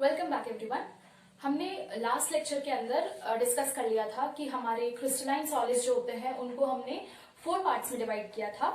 Welcome back everyone. हमने last lecture के अंदर डिस्कस कर लिया था कि हमारे क्रिस्टलाइन सॉलिड्स जो होते हैं उनको हमने 4 पार्ट्स में डिवाइड किया था।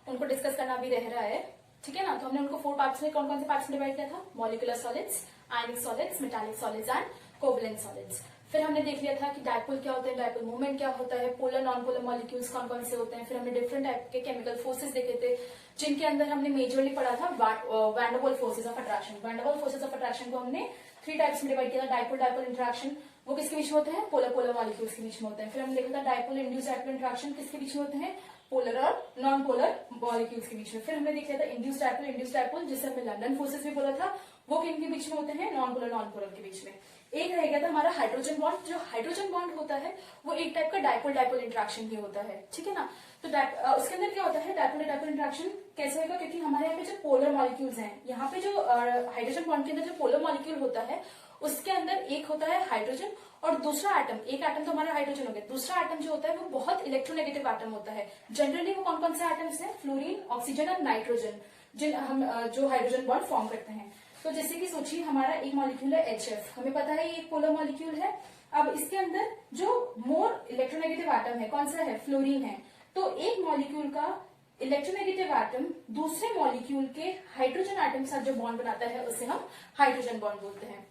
उनको डिस्कस करना भी रह रहा है, ठीक है ना। तो हमने उनको 4 पार्ट्स में कौन कौन से पार्ट्स में डिवाइड किया था? Molecular solids, ionic solids, metallic solids and covalent solids. फिर हमने देख लिया था कि डायपोल क्या होता है, डायपोल मूवमेंट क्या होता है, पोलर नॉन पोलर मॉलिक्यूल्स कौन कौन से होते हैं। फिर हमने डिफरेंट टाइप के केमिकल फोर्सेस देखे थे, जिनके अंदर हमने मेजरली पढ़ा था van der Waals forces of attraction. Van der Waals forces of attraction को हमने 3 टाइप्स में डिवाइड किया था। डायपोल डायपोल इंटरेक्शन, वो किसके बीच में होते हैं? पोलर पोलर मॉलिक्यूल्स के बीच में होते हैं। फिर हमने देखा था डायपोल इंड्यूस डायपोल इंटरेक्शन किसके बीच में होते हैं? पोलर और नॉन पोलर मॉलिक्यूल्स के बीच में। फिर हमने देख लिया था इंड्यूस डायपोल जिसे हमने लंडन फोर्सेस भी बोला था, वो किनके बीच में होते हैं? नॉन पोलर के बीच में। एक रह गया था हमारा हाइड्रोजन बॉन्ड। जो हाइड्रोजन बॉन्ड होता है वो एक टाइप का डायपोल डायपोल इंटरेक्शन ही होता है, ठीक है ना। तो उसके अंदर क्या होता है? डायपोल डायपोल इंटरेक्शन कैसे होगा? क्योंकि हमारे यहाँ पे जो पोलर मॉलिक्यूल्स हैं, यहाँ पे जो हाइड्रोजन बॉन्ड के अंदर जो पोलर मॉलिक्यूल होता है उसके अंदर एक होता है हाइड्रोजन और दूसरा एटम, एक एटम तो हमारा हाइड्रोजन हो गया, दूसरा एटम जो होता है वो बहुत इलेक्ट्रोनेगेटिव एटम होता है। जनरली वो कौन कौन से एटम्स हैं? फ्लोरीन, ऑक्सीजन और नाइट्रोजन, जिन हम जो हाइड्रोजन बॉन्ड फॉर्म करते हैं। तो जैसे कि सोचिए हमारा एक मॉलिक्यूल है HF, हमें पता है ये एक पोलर मॉलिक्यूल है। अब इसके अंदर जो मोर इलेक्ट्रोनेगेटिव एटम है कौन सा है? फ्लोरीन है। तो एक मॉलिक्यूल का इलेक्ट्रोनेगेटिव एटम दूसरे मॉलिक्यूल के हाइड्रोजन एटम के साथ जो बॉन्ड बनाता है उसे हम हाइड्रोजन बॉन्ड बोलते हैं।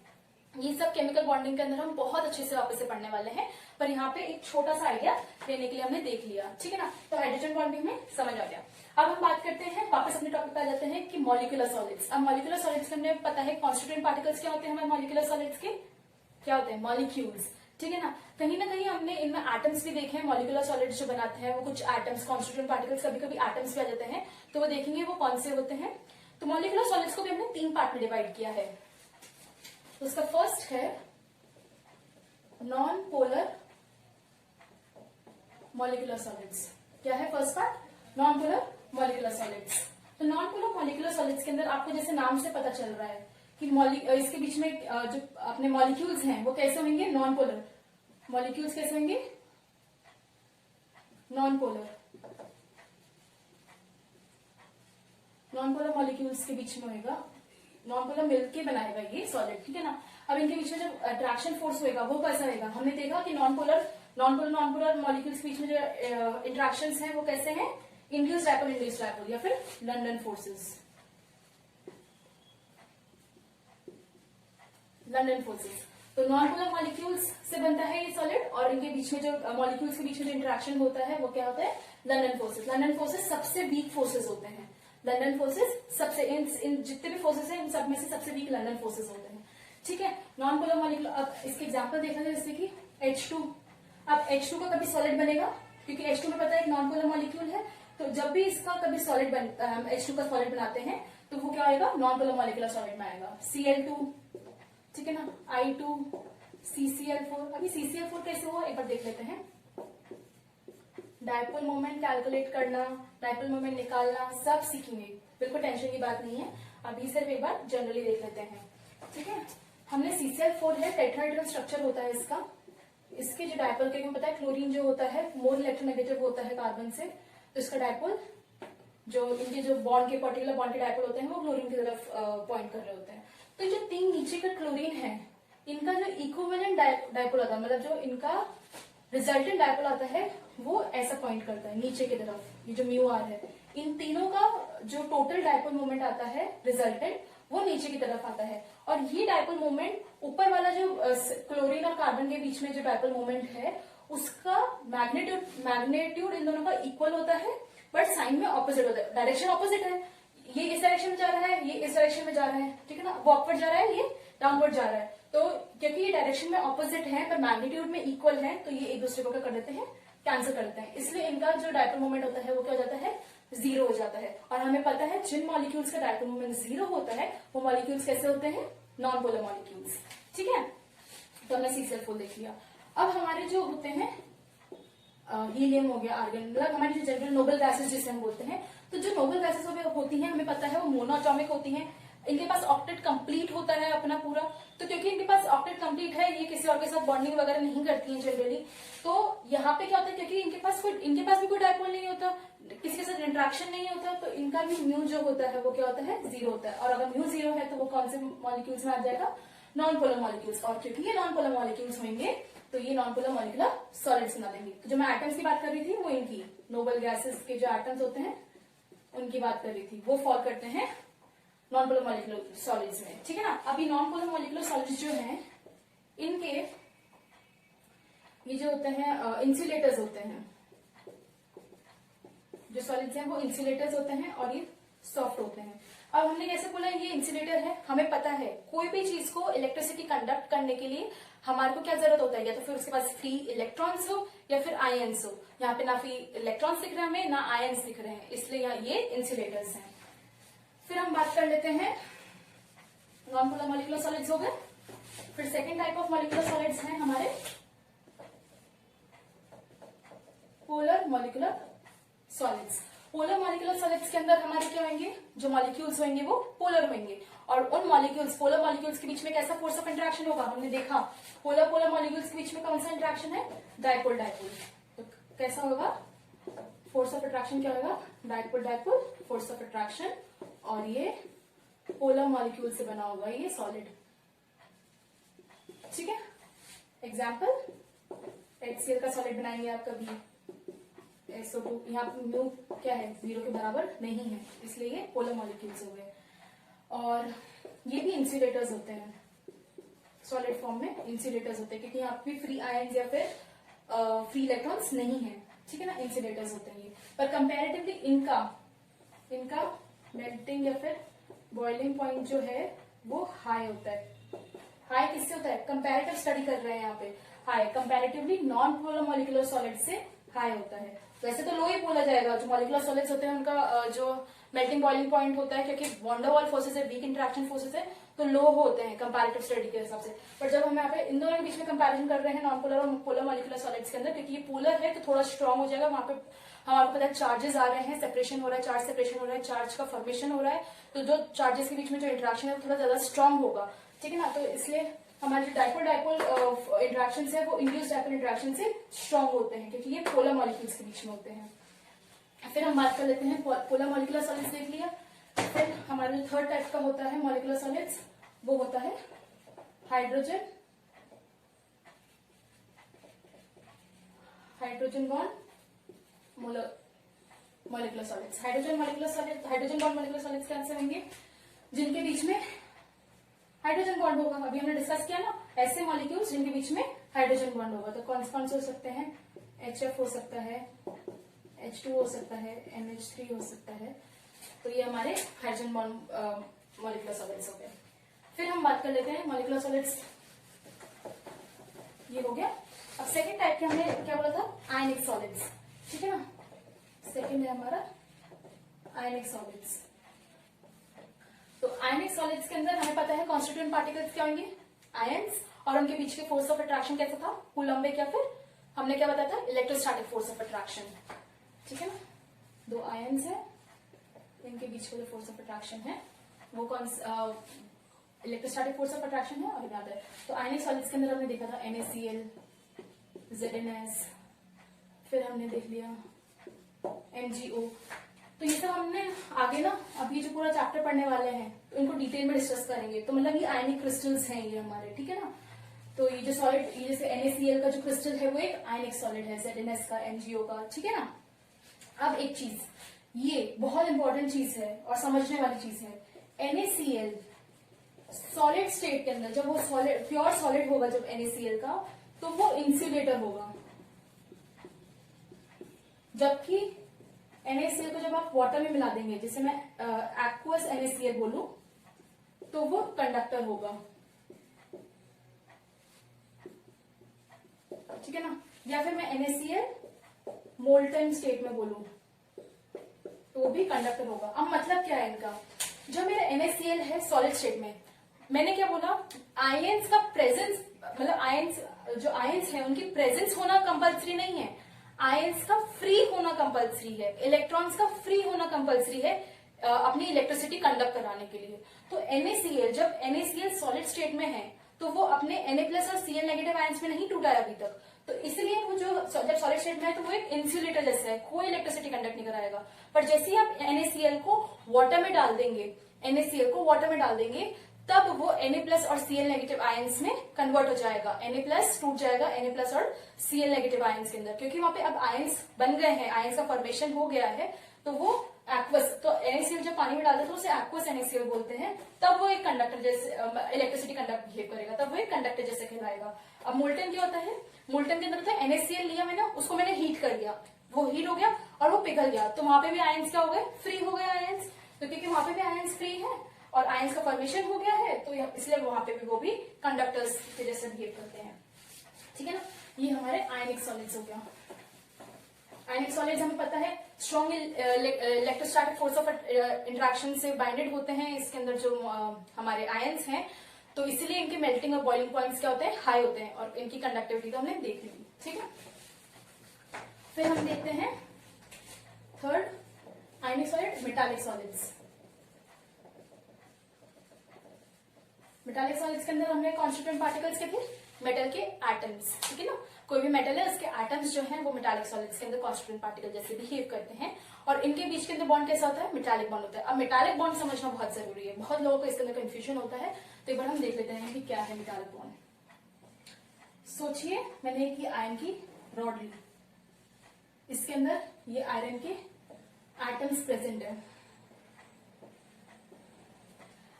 ये सब केमिकल बॉन्डिंग के अंदर हम बहुत अच्छे से वापस से पढ़ने वाले हैं, पर यहाँ पे एक छोटा सा आइडिया देने के लिए हमने देख लिया, ठीक है ना। तो हाइड्रोजन बॉन्डिंग में समझ आ गया। अब हम बात करते हैं, वापस अपने टॉपिक पे आ जाते हैं कि मॉलिक्यूलर सॉलिड्स। अब मॉलिक्यूलर सॉलिड्स के हमें पता है कॉन्स्टिट्यूएंट पार्टिकल्स क्या होते हैं हमारे मॉलिक्यूलर सॉलिड्स के? क्या होते हैं? मॉलिक्यूल्स, ठीक है ना कहीं हमने इनमें एटम्स भी देखे हैं। मॉलिक्यूलर सॉलिड्स जो बनाते हैं वो कुछ एटम्स, कॉन्स्टिट्यूएंट पार्टिकल्स, कभी कभी एटम्स भी आ जाते हैं, तो वो देखेंगे वो कौन से होते हैं। तो मॉलिक्यूलर सॉलिड्स को भी हमने 3 पार्ट में डिवाइड किया है। तो उसका फर्स्ट है नॉन पोलर मॉलिक्यूलर सॉलिड्स। क्या है first part? Non polar molecular solids. तो नॉन पोलर मॉलिक्यूलर सॉलिड्स के अंदर आपको जैसे नाम से पता चल रहा है कि इसके बीच में जो अपने मॉलिक्यूल्स हैं वो कैसे होंगे? नॉन पोलर मॉलिक्यूल्स कैसे होंगे? नॉन पोलर मॉलिक्यूल्स के बीच में होगा, नॉन पोलर मिलके बनाएगा ये सॉलिड, ठीक है ना। अब इनके बीच में जो अट्रैक्शन फोर्स होगा वो कैसा रहेगा? हमने देखा कि नॉन पोलर मॉलिक्यूल्स के बीच में जो इंट्रैक्शंस हैं वो कैसे हैं? इंड्यूस डायपोल या फिर लंडन फोर्सेस। तो नॉन पोलर मॉलिक्यूल्स से बनता है ये सॉलिड, और इनके बीच में जो मॉलिक्यूल्स के बीच में जो इंटरेक्शन होता है वो क्या होता है? लंडन फोर्सेस सबसे वीक फोर्सेस होते हैं। लंडन फोर्सेस सबसे इन जितने भी फोर्सेस हैं इन सब में से सबसे वीक लंडन फोर्सेस होते हैं, ठीक है। नॉन पोलर मॉलिक्यूल, अब इसके एग्जांपल देखा जाए जैसे कि H2। अब H2 का कभी सॉलिड बनेगा क्योंकि H2 में पता है एक नॉन पोलर मॉलिक्यूल है, तो जब भी इसका कभी सॉलिड H2 का सॉलिड बनाते हैं तो वो क्या आएगा? नॉन पोलर मॉलिक्यूलर सॉलिड में आएगा। Cl2, ठीक है ना, I2, CCl4। अभी CCl4 कैसे हुआ एक बार देख लेते हैं। डायपोल मोमेंट कैलकुलेट करना, डायपोल मोमेंट निकालना सब सीखेंगे, बिल्कुल टेंशन की बात नहीं है। अभी सिर्फ एक बार जनरली देख लेते हैं, ठीक है। हमने CCl4 है, टेट्राहेड्रल स्ट्रक्चर होता है इसका। इसके जो डायपोल के पता है क्लोरीन जो होता है मोर इलेक्ट्रोनेगेटिव होता है कार्बन से, तो इसका डायपोल जो इनके जो बॉन्ड के पर्टिकुलर बॉन्ड के डायपोल होते हैं वो क्लोरीन की तरफ पॉइंट कर रहे होते हैं। तो जो 3 नीचे का क्लोरीन है इनका जो इक्विवेलेंट डायपोल आता है, मतलब जो इनका रिजल्टेंट डायपोल आता है वो ऐसा पॉइंट करता है नीचे की तरफ, ये जो μr है। इन तीनों का जो टोटल डायपोल मोमेंट आता है रिजल्टेंट वो नीचे की तरफ आता है, और ये डायपोल मोमेंट ऊपर वाला जो क्लोरीन और कार्बन के बीच में जो डायपोल मोमेंट है उसका मैग्नीट्यूड इन दोनों का इक्वल होता है, बट साइन में ऑपोजिट होता है। डायरेक्शन ऑपोजिट है, ये इस डायरेक्शन में जा रहा है, ये इस डायरेक्शन में जा रहा है, ठीक है ना। वो अपवर्ड जा रहा है, ये डाउनवर्ड जा रहा है। तो क्योंकि ये डायरेक्शन में ऑपोजिट है पर मैग्नीट्यूड में इक्वल है, तो ये एक दूसरे को क्या कर देते हैं? कैंसिल कर देते हैं। इसलिए इनका जो डायपोल मोमेंट होता है वो क्या हो जाता है? 0 हो जाता है। और हमें पता है जिन मॉलिक्यूल्स का डायपोल मोमेंट 0 होता है वो मॉलिक्यूल्स कैसे होते हैं? नॉन पोलर मॉलिक्यूल्स, ठीक है। तो हमने CCl4 देख लिया। अब हमारे जो होते हैं हीलियम हो गया, आर्गन, मतलब हमारी जो जनरल नोबल गैसेस जिसे हम बोलते हैं, तो जो नोबल गैसेस होती हैं हमें पता है वो मोनोएटॉमिक होती हैं। इनके पास ऑक्टेट कंप्लीट होता है अपना पूरा, तो क्योंकि इनके पास ऑक्टेट कंप्लीट है ये किसी और के साथ बॉन्डिंग वगैरह नहीं करती हैं जनरली। तो यहाँ पे क्या होता है, क्योंकि इनके पास भी कोई डायपोल नहीं होता, किसी के साथ इंट्रैक्शन नहीं होता, तो इनका भी म्यू जो होता है वो क्या होता है? 0 होता है। और अगर म्यू 0 है तो वो कौन से मॉलिक्यूल्स में आ जाएगा? नॉन पोलर मॉलिक्यूल्स, और क्योंकि ये नॉन पोलर मॉलिक्यूल्स होंगे तो ये नॉन पोलर मॉलिकुलर सॉलिड्स बना देंगे। तो जो मैं एटम्स की बात कर रही थी वो इनकी नोबल गैसेस के जो एटम्स होते हैं उनकी बात कर रही थी, वो फॉल करते हैं नॉन पोलर मॉलिकुलर सॉलिड्स में, ठीक है ना। अभी नॉन पोलर मॉलिकुलर सॉलिड्स जो हैं इनके ये जो होते हैं इंसुलेटर्स होते हैं, जो सॉलिड्स हैं वो इंसुलेटर्स होते हैं और ये सॉफ्ट होते हैं। अब हमने कैसे बोला ये इंसुलेटर है, हमें पता है कोई भी चीज को इलेक्ट्रिसिटी कंडक्ट करने के लिए हमारे को क्या जरूरत होता है, या तो फिर उसके पास फ्री इलेक्ट्रॉन्स हो या फिर आयंस हो। यहाँ पे ना फ्री इलेक्ट्रॉन्स दिख रहे हैं हमें, ना आयंस दिख रहे हैं, इसलिए यहाँ ये इंसुलेटर्स हैं। फिर हम बात कर लेते हैं नॉन पोलर मॉलिकुलर सॉलिड्स हो गए। फिर second type of molecular solids हैं हमारे polar molecular solids. Polar molecular solids के अंदर हमारे क्या होंगे, जो मॉलिक्यूल्स होंगे वो पोलर होंगे, और उन मॉलिक्यूल्स पोलर मॉलिक्यूल्स के बीच में कैसा फोर्स ऑफ इंटरेक्शन होगा, हमने देखा पोलर पोलर मॉलिक्यूल्स के बीच में कौन सा इंटरेक्शन है, डायपोल डायपोल। तो कैसा होगा फोर्स ऑफ अट्रैक्शन, क्या होगा dipole dipole force of attraction, और ये पोलर मॉलिक्यूल से बना होगा ये सॉलिड, ठीक है। एग्जाम्पल HCl का सॉलिड बनाएंगे आप कभी, SO2 यहाँ म्यू क्या है 0 के बराबर नहीं है, इसलिए ये पोलर मॉलिक्यूल्स हो गए। और ये भी इंसुलेटर्स होते हैं, सॉलिड फॉर्म में इंसुलेटर्स होते हैं, क्योंकि यहाँ पे फ्री आयंस या फिर फ्री इलेक्ट्रॉन्स नहीं है, ठीक है ना, इंसुलेटर्स होते हैं ये। पर कंपैरेटिवली इनका मेल्टिंग या फिर बॉइलिंग पॉइंट जो है वो हाई होता है। हाई किससे होता है, कंपैरेटिव स्टडी कर रहे हैं यहाँ पे, high comparatively non polar molecular solid से हाई होता है। वैसे तो लो ही बोला जाएगा, जो मॉलिकुलर सॉलिड्स होते हैं उनका जो मेल्टिंग बॉइलिंग पॉइंट होता है, क्योंकि वॉन डर वाल फोर्सेस है, वीक इंटरेक्शन फोर्सेस है, तो लो होते हैं कंपैरेटिव स्टडी के हिसाब से। पर जब हम यहाँ पे इन दोनों के बीच में कंपैरिजन कर रहे हैं नॉन पोलर और पोलर मॉलिकुलर सॉलिड्स के अंदर, क्योंकि ये पोलर है तो थोड़ा स्ट्रॉन्ग हो जाएगा, वहां पे हमारे पता है चार्जेस आ रहे हैं, सेपरेशन हो रहा है, चार्ज सेपरेशन हो रहा है, चार्ज का फॉर्मेशन हो रहा है, तो जो चार्जेस के बीच में जो इंटरेक्शन है वो थोड़ा ज्यादा स्ट्रॉन्ग होगा, ठीक है ना। तो इसलिए हमारे डायपोल डायपोल इंटरेक्शन है वो इंड्यूस्ड डायपोल इंटरेक्शन से स्ट्रॉन्ग होते हैं, क्योंकि ये पोलर मॉलिक्यूल्स के बीच में होते हैं। फिर हम बात कर लेते हैं पोलर मॉलिकुलर सॉलिड्स देख लिया। फिर हमारा जो थर्ड टाइप का होता है मॉलिकुलर सॉलिड्स वो होता है hydrogen bond molecular solids. Hydrogen bond molecular solids कैसे होंगे, जिनके बीच में हाइड्रोजन बॉन्ड होगा। अभी हमने डिस्कस किया ना ऐसे मॉलिक्यूल्स जिनके बीच में हाइड्रोजन बॉन्ड होगा, तो कौन कौन से हो सकते हैं, HF हो सकता है, H2 हो सकता है, NH3 हो सकता है। तो ये हमारे हाइड्रोजन बॉन्ड मॉलिकुलर सॉलिड्स हो गए। फिर हम बात कर लेते हैं मॉलिकुलर सॉलिड्स, ये हो गया। अब सेकेंड टाइप के हमने क्या बोला था, आयनिक सॉलिड्स, ठीक है ना। सेकेंड है हमारा आयनिक सॉलिड्स। तो आयनिक सॉलिड्स के अंदर हमें पता है कॉन्स्टिट्यूएंट पार्टिकल्स क्या होंगे, आयंस, और उनके बीच के फोर्स ऑफ अट्रैक्शन कैसा था, कूलम्बिक, या फिर हमने क्या बताया था इलेक्ट्रोस्टैटिक फोर्स ऑफ अट्रैक्शन, ठीक है ना। दो आयंस है, इनके बीच का जो फोर्स ऑफ अट्रैक्शन है वो कौन इलेक्ट्रोस्टैटिक फोर्स ऑफ अट्रैक्शन है, और याद है। तो आयनिक सॉलिड्स के अंदर हमने देखा था NaCl, ZnS, फिर हमने देख लिया MgO। तो ये सब हमने आगे ना अभी जो पूरा चैप्टर पढ़ने वाले हैं तो इनको डिटेल में डिस्कस करेंगे। तो मतलब ये आयनिक क्रिस्टल्स हैं ये हमारे, ठीक है ना। तो ये जो सॉलिड, ये जैसे NaCl का जो क्रिस्टल है वो एक आयनिक सॉलिड है, ZnS का, MgO का, ठीक है ना। अब एक चीज, ये बहुत इंपॉर्टेंट चीज है और समझने वाली चीज है, NaCl सॉलिड स्टेट के अंदर जब वो सॉलिड प्योर सॉलिड होगा जब NaCl का, तो वो इंसुलेटर होगा, जबकि NaCl को जब आप वाटर में मिला देंगे, जैसे मैं एक्वस NaCl बोलूं, तो वो कंडक्टर होगा, ठीक है ना। या फिर मैं NaCl मोल्टन स्टेट में बोलूं तो वो भी कंडक्टर होगा। अब मतलब क्या है इनका, जो मेरा NaCl है सॉलिड स्टेट में, मैंने क्या बोला, आयंस का प्रेजेंस, मतलब आयंस जो आयंस है उनकी प्रेजेंस होना कंपल्सरी नहीं है, आयंस का फ्री होना कंपल्सरी है, इलेक्ट्रॉन्स का फ्री होना कंपल्सरी है अपनी इलेक्ट्रिसिटी कंडक्ट कराने के लिए। तो NaCl, जब NaCl सॉलिड स्टेट में है तो वो अपने Na+ और Cl नेगेटिव आयंस में नहीं टूटा है अभी तक, तो इसलिए वो जो जब सॉलिड स्टेट में है तो वो एक इंसुलेटर जैसा है, कोई इलेक्ट्रिसिटी कंडक्ट नहीं कराएगा। पर जैसे ही आप NaCl को वाटर में डाल देंगे, NaCl को वाटर में डाल देंगे तब वो Na+ और Cl नेगेटिव आयंस में कन्वर्ट हो जाएगा। Na+ टूट जाएगा Na+ और Cl नेगेटिव आयंस के अंदर, क्योंकि वहां पे अब आयंस बन गए हैं, आयंस का फॉर्मेशन हो गया है, तो वो एक्वस, तो NaCl जब पानी में डालते हैं तो उसे एक्वस NaCl बोलते हैं। तब वो एक कंडक्टर जैसे इलेक्ट्रिसिटी कंडक्ट बिहेव करेगा, तब वो एक कंडक्टर जैसे कहलाएगा। अब मोल्टन क्या होता है, मोल्टन के अंदर होता है NaCl लिया मैंने, उसको मैंने हीट कर दिया, वो हीट हो गया और वो पिघल गया, तो वहां पे भी आयंस क्या हो गए, फ्री हो गए आयंस। तो क्योंकि वहां पे भी आयंस फ्री है और आयंस का फॉर्मेशन हो गया है, तो इसलिए वहां पे भी वो भी कंडक्टर्स के जैसे बिहेव करते हैं। ठीक है ना, ये हमारे आयनिक सॉलिड्स हो गया। आयनिक सॉलिड्स हमें पता है strong electrostatic force of interaction से बाइंडेड होते हैं इसके अंदर जो हमारे आयंस हैं, तो इसलिए इनके मेल्टिंग और बॉइलिंग पॉइंट्स क्या होते हैं, हाई होते हैं, और इनकी कंडक्टिविटी तो हमने देख ली। ठीक है, फिर हम देखते हैं थर्ड आयनिक solid, metallic solids. Metallic solids के अंदर हमने कॉन्स्टिट्यूएंट पार्टिकल्स के थे, मेटल के एटम्स। ठीक है ना, कोई भी मेटल है उसके एटम्स जो हैं वो मेटालिक सॉलिड्स के अंदर कॉन्स्टिट्यूएंट पार्टिकल जैसे बिहेव करते हैं, और इनके बीच के अंदर बॉन्ड कैसा होता है, मेटालिक बॉन्ड होता है। अब मेटालिक बॉन्ड समझना बहुत जरूरी है, बहुत लोगों को इसके अंदर कंफ्यूजन होता है, तो एक बार हम देख लेते हैं कि क्या है मेटालिक बॉन्ड। सोचिए मैंने एक आयरन की रॉड ली, इसके अंदर ये आयरन के एटम्स प्रेजेंट है।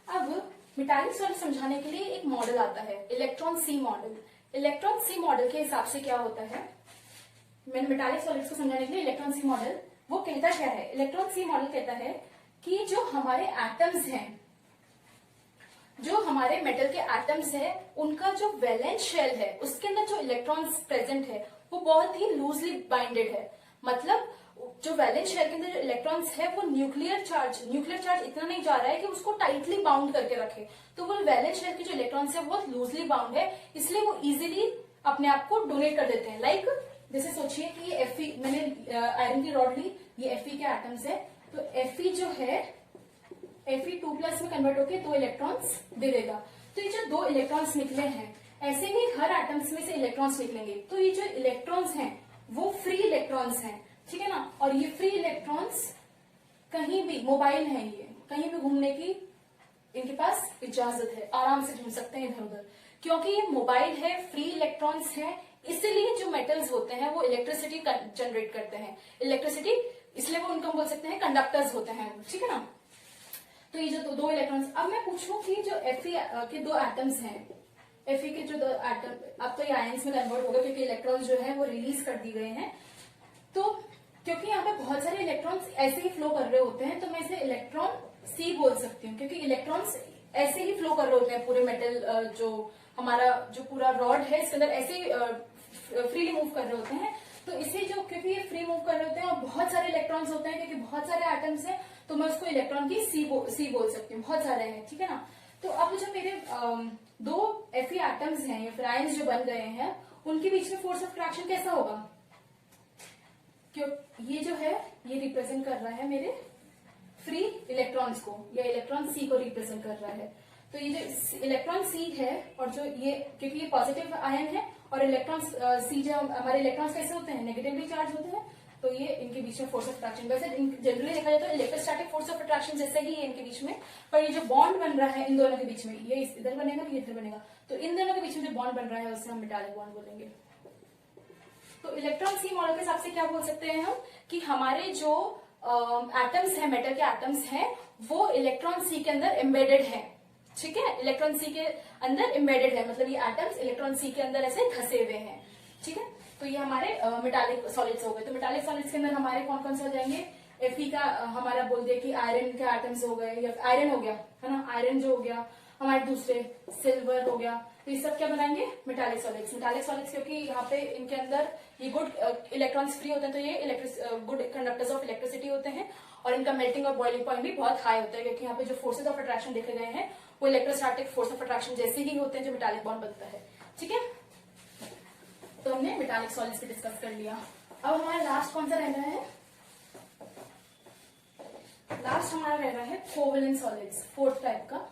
अब मेटालिक सॉलिड समझाने के लिए एक मॉडल आता है, इलेक्ट्रॉन सी मॉडल। इलेक्ट्रॉन सी मॉडल के हिसाब से क्या होता है, मैंने मेटालिक सॉलिड्स को समझाने के लिए इलेक्ट्रॉन सी मॉडल, वो कहता क्या है, इलेक्ट्रॉन सी मॉडल कहता है कि जो हमारे एटम्स हैं, जो हमारे मेटल के एटम्स हैं, उनका जो वैलेंस शेल है उसके अंदर जो इलेक्ट्रॉन्स प्रेजेंट है वो बहुत ही लूजली बाइंडेड है। मतलब जो वैलेंस शेल के अंदर जो इलेक्ट्रॉन्स है वो न्यूक्लियर चार्ज इतना नहीं जा रहा है कि उसको टाइटली बाउंड करके रखे, तो वो वैलेंस शेल के जो इलेक्ट्रॉन्स है वो बहुत लूजली बाउंड है, इसलिए वो इजीली अपने आप को डोनेट कर देते हैं। लाइक जैसे सोचिए कि ये Fe, मैंने आयरन की रॉड ली, ये Fe के एटम्स है, तो Fe जो है Fe2+ में कन्वर्ट होकर 2 इलेक्ट्रॉन्स दे देगा। तो ये जो 2 इलेक्ट्रॉन्स निकले हैं, ऐसे ही हर एटम्स में से इलेक्ट्रॉन्स निकलेंगे, तो ये जो इलेक्ट्रॉन्स हैं वो फ्री इलेक्ट्रॉन्स हैं। ठीक है ना, और ये फ्री इलेक्ट्रॉन्स कहीं भी मोबाइल हैं, ये कहीं भी घूमने की इनके पास इजाजत है, आराम से घूम सकते हैं इधर उधर, क्योंकि ये मोबाइल है, फ्री इलेक्ट्रॉन्स है, इसीलिए जो मेटल्स होते हैं वो इलेक्ट्रिसिटी जनरेट करते हैं, इलेक्ट्रिसिटी, इसलिए वो उनको बोल सकते हैं कंडक्टर्स होते हैं। ठीक है ना, तो ये जो 2 इलेक्ट्रॉन्स, अब मैं पूछूं कि जो Fe के 2 एटम्स हैं, Fe के जो 2 एटम, अब तो ये आयंस में कन्वर्ट हो गए क्योंकि इलेक्ट्रॉन्स जो है वो रिलीज कर दी गए हैं, तो क्योंकि यहाँ पे बहुत सारे इलेक्ट्रॉन्स ऐसे ही फ्लो कर रहे होते हैं, तो मैं इसे इलेक्ट्रॉन सी बोल सकती हूँ, क्योंकि इलेक्ट्रॉन्स ऐसे ही फ्लो कर रहे होते हैं पूरे मेटल, जो हमारा जो पूरा रॉड है इसके अंदर ऐसे फ्रीली मूव कर रहे होते हैं, तो इसे जो, क्योंकि ये फ्री मूव कर रहे होते हैं और बहुत सारे इलेक्ट्रॉन्स होते हैं, क्योंकि बहुत सारे एटम्स हैं, तो मैं उसको इलेक्ट्रॉन की सी बोल सकती हूँ, बहुत सारे हैं। ठीक है ना, तो अब जो मेरे 2 Fe एटम्स हैं या फिर आयंस जो बन गए हैं, उनके बीच में फोर्स ऑफ अट्रैक्शन कैसा होगा, क्यों ये जो है ये रिप्रेजेंट कर रहा है मेरे फ्री इलेक्ट्रॉन्स को, या इलेक्ट्रॉन सी को रिप्रेजेंट कर रहा है, तो ये जो इलेक्ट्रॉन सी है और जो ये, क्योंकि ये पॉजिटिव आयन है और इलेक्ट्रॉन सी, जो हमारे इलेक्ट्रॉन्स कैसे होते हैं, नेगेटिवली चार्ज होते हैं, तो ये इनके बीच में फोर्स ऑफ अट्रैक्शन, वैसे जनरली देखा जाए तो इलेक्ट्रोस्टैटिक फोर्स ऑफ अट्रैक्शन जैसे ही है इनके बीच में, पर ये जो बॉन्ड बन रहा है इन दोनों के बीच में, ये इधर बनेगा, ये इधर बनेगा, तो इन दोनों के बीच में जो बॉन्ड बन रहा है उसे हम मेटालिक बॉन्ड बोलेंगे। तो इलेक्ट्रॉन सी मॉडल के हिसाब से क्या बोल सकते हैं हम, कि हमारे जो एटम्स हैं, मेटल के एटम्स हैं, वो इलेक्ट्रॉन सी के अंदर एम्बेडेड है। ठीक है, इलेक्ट्रॉन सी के अंदर एम्बेडेड है, मतलब ये एटम्स इलेक्ट्रॉन सी के अंदर ऐसे धसे हुए हैं। ठीक है, तो ये हमारे मेटालिक सॉलिड्स हो गए। तो मेटालिक सॉलिड्स के अंदर हमारे कौन कौन से हो जाएंगे, Fe का हमारा बोल दिया कि आयरन के एटम्स हो गए, या आयरन हो गया है ना, आयरन जो हो गया, हमारे दूसरे सिल्वर हो गया, तो ये सब क्या बनाएंगे, मेटालिक सॉलिड्स। मेटालिक सॉलिड्स क्योंकि यहाँ पे इनके अंदर ये गुड इलेक्ट्रॉन्स फ्री होते हैं, तो ये गुड कंडक्टर्स ऑफ इलेक्ट्रिसिटी होते हैं, और इनका मेल्टिंग और बॉइलिंग पॉइंट भी बहुत हाई होता है, क्योंकि यहाँ पे जो फोर्सेज ऑफ अट्रैक्शन देखे गए हैं वो इलेक्ट्रोस्टैटिक फोर्स ऑफ अट्रैक्शन जैसे ही होते हैं जो मेटालिक बॉन्ड बनता है। ठीक है, तो हमने मेटालिक सॉलिड्स को डिस्कस कर लिया। अब हमारा लास्ट कौन सा रह रहा है, लास्ट हमारा रह रहा है कोवेलेंट सॉलिड्स, 4th टाइप का।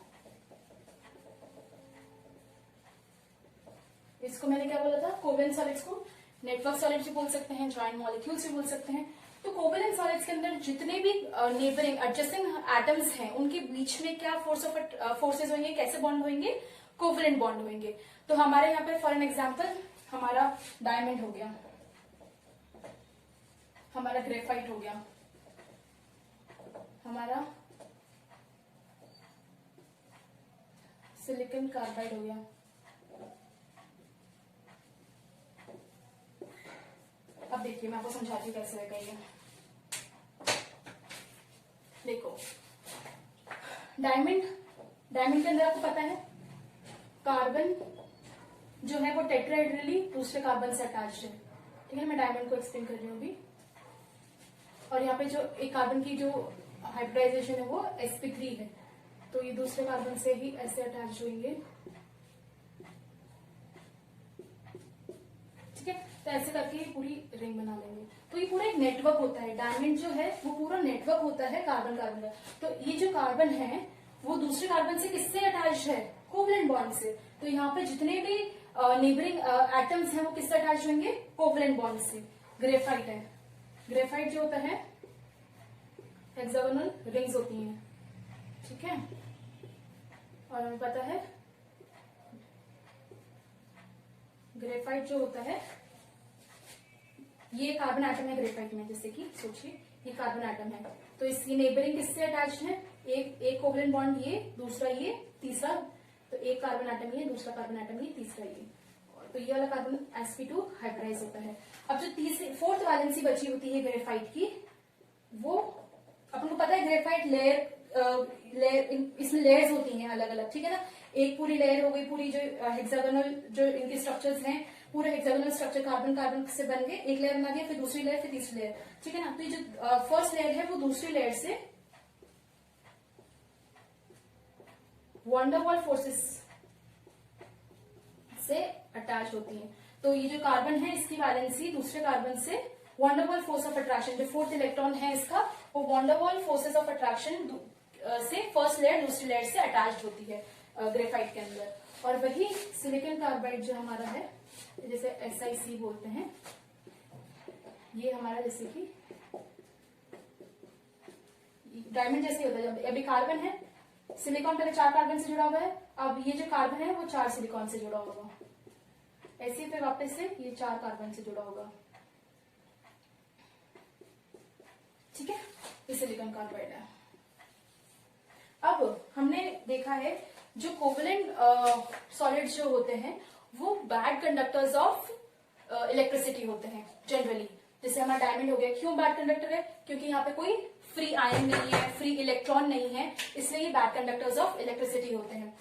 इसको मैंने क्या बोला था, कोवेलेंट सॉलिड्स को नेटवर्क सॉलिड्स भी बोल सकते हैं, जॉइंट मॉलिक्यूल्स भी बोल सकते हैं। तो कोवेलेंट सॉलिड्स के अंदर जितने भी नेबरिंग एटम्स हैं उनके बीच में क्या फोर्सेस होंगे, कैसे बॉन्ड होंगे, कोवलेंट बॉन्ड होंगे। तो हमारे यहाँ पे फॉर एन एग्जाम्पल हमारा डायमंड हो गया, हमारा ग्रेफाइट हो गया, हमारा सिलिकॉन कार्बाइड हो गया। अब देखिए मैं आपको समझाती हूँ कैसे होगा ये। देखो डायमंड के अंदर आपको पता है कार्बन जो है वो टेट्राहेड्रली दूसरे कार्बन से अटैच्ड है। ठीक है, मैं डायमंड को एक्सप्लेन कर रही हूँ अभी। और यहाँ पे जो एक कार्बन की जो हाइब्रिडाइजेशन है वो sp3 है, तो ये दूसरे कार्बन से ही ऐसे अटैच होंगे। ठीक है, तो ऐसे करके ये पूरी रिंग बना लेंगे। तो ये पूरा एक नेटवर्क होता है, डायमंड जो है वो पूरा नेटवर्क होता है कार्बन कार्बन का। तो ये जो कार्बन है वो दूसरे कार्बन से किससे अटैच है, कोवलेंट बॉन्ड से। तो यहाँ पे जितने भी नेबरिंग एटम्स हैं वो किससे अटैच होंगे, कोवलेंट बॉन्ड से। ग्रेफाइट है, ग्रेफाइट जो होता है हेक्सागोनल रिंग्स होती हैं। ठीक है, और हमें पता है ग्रेफाइट जो होता है ये कार्बन एटम है ग्रेफाइट में, जैसे कि सोचिए ये कार्बन एटम है, तो इसकी नेबरिंग किससे अटैच्ड है, एक कोवलेंट बॉन्ड ये, दूसरा ये, तीसरा, तो एक कार्बन एटम ये, दूसरा कार्बन एटम ये, तीसरा ये, तो ये वाला कार्बन sp2 हाइब्रिडाइज होता है। अब जो तीसरी फोर्थ वैलेंसी बची होती है ग्रेफाइट की, वो अपन को पता है ग्रेफाइट लेयर इसमें लेयर्स होती हैं अलग अलग। ठीक है ना, एक पूरी लेयर हो गई, पूरी जो हेक्सागोनल जो इनके स्ट्रक्चर्स हैं, पूरे हेक्सागोनल स्ट्रक्चर कार्बन कार्बन से बन गए, एक लेयर बना दिया, फिर दूसरी लेयर, फिर तीसरी लेयर। ठीक है ना, तो ये जो फर्स्ट लेयर है वो दूसरी लेयर से वंडरवॉल फोर्सेस से अटैच होती है। तो ये जो कार्बन है इसकी वैलेंसी दूसरे कार्बन से वंडरवॉल फोर्स ऑफ अट्रैक्शन, जो फोर्थ इलेक्ट्रॉन है इसका, वो वंडरवॉल फोर्सेस ऑफ अट्रैक्शन से फर्स्ट लेयर दूसरी लेयर से अटैच्ड होती है ग्रेफाइट के अंदर। और वही सिलिकॉन कार्बाइड जो हमारा है, जैसे SiC बोलते हैं, ये हमारा जैसे कि डायमंड जैसे होता है। अभी कार्बन है, सिलिकॉन पहले 4 कार्बन से जुड़ा हुआ है, अब ये जो कार्बन है वो 4 सिलिकॉन से जुड़ा होगा, ऐसे फिर वापस से ये 4 कार्बन से जुड़ा होगा। ठीक है, ये सिलिकॉन कार्बाइड है। अब हमने देखा है जो कोवलेंट सॉलिड्स जो होते हैं वो बैड कंडक्टर्स ऑफ इलेक्ट्रिसिटी होते हैं जनरली। जैसे हमारा डायमंड हो गया, क्यों बैड कंडक्टर है, क्योंकि यहाँ पे कोई फ्री आयन नहीं है, फ्री इलेक्ट्रॉन नहीं है, इसलिए ये बैड कंडक्टर्स ऑफ इलेक्ट्रिसिटी होते हैं।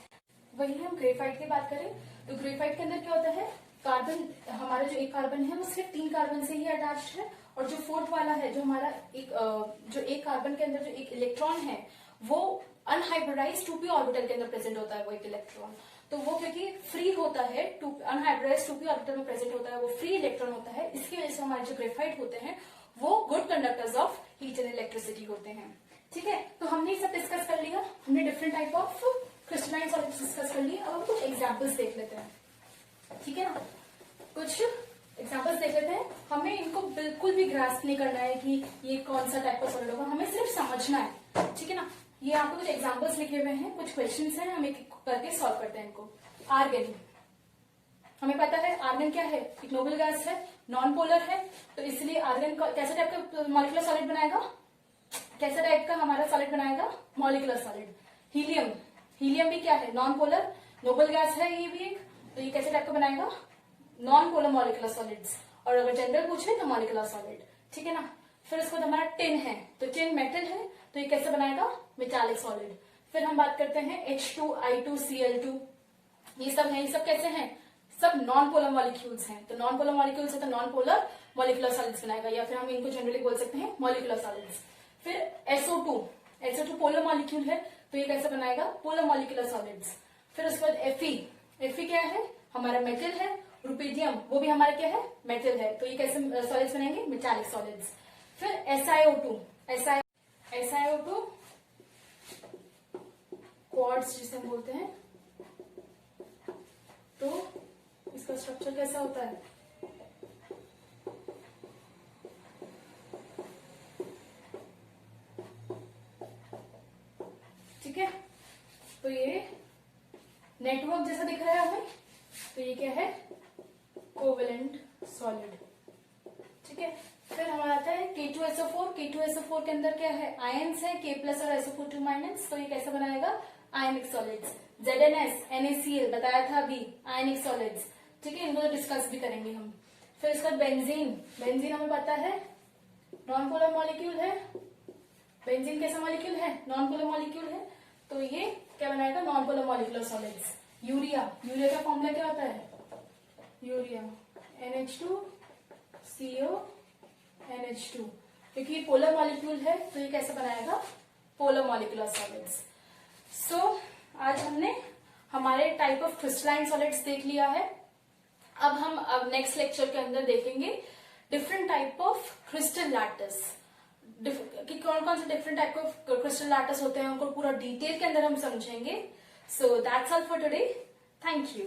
वही हम ग्रेफाइट की बात करें तो ग्रेफाइट के अंदर क्या होता है, कार्बन, हमारा जो एक कार्बन है वो सिर्फ 3 कार्बन से ही अटैच्ड है, और जो फोर्थ वाला है जो हमारा जो एक कार्बन के अंदर जो एक इलेक्ट्रॉन है वो अनहाइब्रिडाइज 2p ऑर्बिटल के अंदर प्रेजेंट होता है वो एक इलेक्ट्रॉन। तो वो क्योंकि फ्री होता है, अनहाइब्रिडाइज 2p ऑर्बिटल में प्रेजेंट होता है, वो फ्री इलेक्ट्रॉन होता है, इसकी वजह से हमारे जो ग्रेफाइट होते हैं वो good conductors of heat and electricity होते हैं। ठीक है, तो हमने सब डिस्कस कर लिया, हमने different type of crystalline solids discuss कर लिए। अब हम कुछ एग्जाम्पल्स देख लेते हैं। ठीक है ना, कुछ एग्जाम्पल्स देख लेते हैं। हमें इनको बिल्कुल भी ग्रास्प नहीं करना है कि ये कौन सा टाइप का सॉलिड होगा, हमें सिर्फ समझना है। ठीक है ना, ये आपको कुछ एग्जाम्पल्स लिखे हुए हैं, कुछ क्वेश्चंस हैं, हम एक करके सॉल्व करते हैं इनको। आर्गन, हमें पता है आर्गन क्या है, एक नोबल गैस है, नॉन पोलर है, तो इसलिए आर्गन कैसे टाइप का मॉलिक्यूलर सॉलिड बनाएगा, कैसे टाइप का हमारा सॉलिड बनाएगा, मॉलिक्यूलर सॉलिड। हीलियम, हीलियम भी क्या है, नॉन पोलर, नोबल गैस है ये भी एक, तो ये कैसे टाइप का बनाएगा, नॉन पोलर मॉलिक्यूलर सॉलिड्स। और अगर जनरल पूछे तो मॉलिक्यूलर सॉलिड। ठीक है ना, फिर उसके बाद हमारा टिन है, तो टिन मेटल है, तो ये कैसे बनाएगा, मेटालिक सॉलिड। फिर हम बात करते हैं H2, ये सब है, ये सब कैसे हैं, सब नॉन पोलर मॉलिक्यूल्स हैं, तो नॉन पोलर मॉलिक्यूल्स है तो नॉन पोलर मॉलिक्यूलर सॉलिड्स बनाएगा, या फिर हम इनको जनरली बोल सकते हैं मॉलिक्यूलर सॉलिड्स। फिर SO2 पोलर मॉलिक्यूल है, तो ये कैसे बनाएगा, पोलर मॉलिक्यूलर सॉलिड्स। फिर उसके बाद Fe क्या है, हमारा मेटल है। रुपीडियम, वो भी हमारा क्या है, मेटल है, तो ये कैसे सॉलिड्स बनेंगे, मेटालिक सॉलिड्स। फिर SiO2 क्वार्ट्ज जिसे हम बोलते हैं, तो इसका स्ट्रक्चर कैसा होता है, तो ये क्या है, कोवेलेंट सॉलिड। ठीक है, फिर हमारा आता है K2SO4। K2SO4 के अंदर क्या है, आयंस है, K प्लस और SO4 2 माइनस, तो ये कैसे बनाएगा, आयनिक सॉलिड्स। ZnS NaCl बताया था अभी, आयनिक सॉलिड्स। ठीक है, इनको तो डिस्कस भी करेंगे हम। फिर इसका बेंजीन, बेंजीन हमें पता है नॉन पोलर मॉलिक्यूल है। बेंजीन कैसा मॉलिक्यूल है, नॉन पोलर मॉलिक्यूल है, तो ये क्या बनाएगा, non polar molecular solids. Urea, urea का फॉर्मूला क्या होता है, यूरिया NH2CO NH2, क्योंकि ये पोलर मॉलिक्यूल है तो ये कैसे बनाएगा, पोलर मॉलिक्यूलर सॉलिड्स। सो आज हमने हमारे टाइप ऑफ क्रिस्टलाइन सॉलिड्स देख लिया है। अब नेक्स्ट लेक्चर के अंदर देखेंगे different type of crystal lattice, कि कौन कौन से different type of crystal lattice होते हैं, उनको पूरा डिटेल के अंदर हम समझेंगे। So that's all for today, thank you.